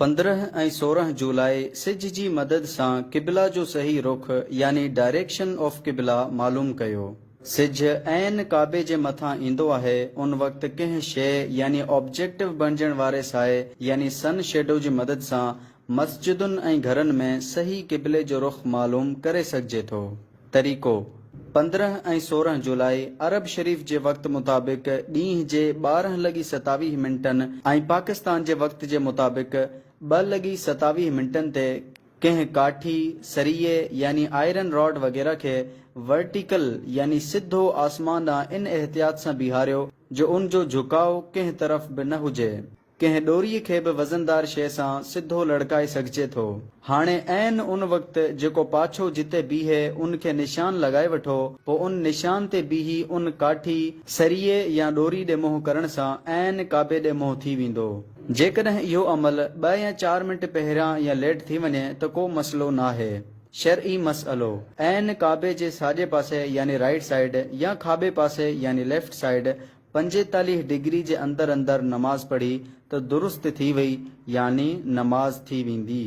15 ऐं 16 जुलाई सिज जी मदद सां क़िबला जो सही रुख यानी डायरेक्शन ऑफ क़िबला मालूम कयो। सिज ऐन काबे जे मथां ईंदो आहे उन वक़्तु कंहिं शइ यानी ऑब्जेक्टिव बणजण वारे साए यानी सन शेडो जी मदद सां मस्जिदुनि ऐं घरनि में सही क़िबले जो रुख मालूम करे सघिजे थो। तरीक़ो 15 ऐं 16 जुलाई अरब शरीफ़ जे वक़्त मुताबिक़ ॾींहं जे 12:27 ऐं पाकिस्तान जे वक़्त जे मुताबिक़ 2:27 ते कंहिं काठी सरिये यानी आयरन रॉड वग़ैरह खे वर्टिकल यानी सिधो आसमान ॾांहुं इन एहतियात सां बीहारियो जो उन जो झुकाव कंहिं तरफ़ बि न हुजे। कंहिं ॾोरीअ खे बि वज़नदार शइ सां सिधो लड़काए सघिजे थो। हाणे ऐन उन वक़्तु जेको पाछो जिते बीहे उन खे निशान लॻाए वठो, पोइ उन निशान ते बीही उन काठी सरिये या ॾोरी ॾे मुंहुं करण सां ऐन काबे ॾे मुंहुं थी वेंदो। जेकॾहिं इहो अमल 2 या 4 मिंट पहिरियां या लेट थी वञे त को मसइलो नाहे। शरई मसइलो ऐन काबे जे साॼे पासे यानी राइट साइड या खाॿे पासे यानी लेफ्ट साइड 45 डिग्री जे अंदर नमाज पढ़ी त दुरुस्त थी वई यानी नमाज थी वेंदी।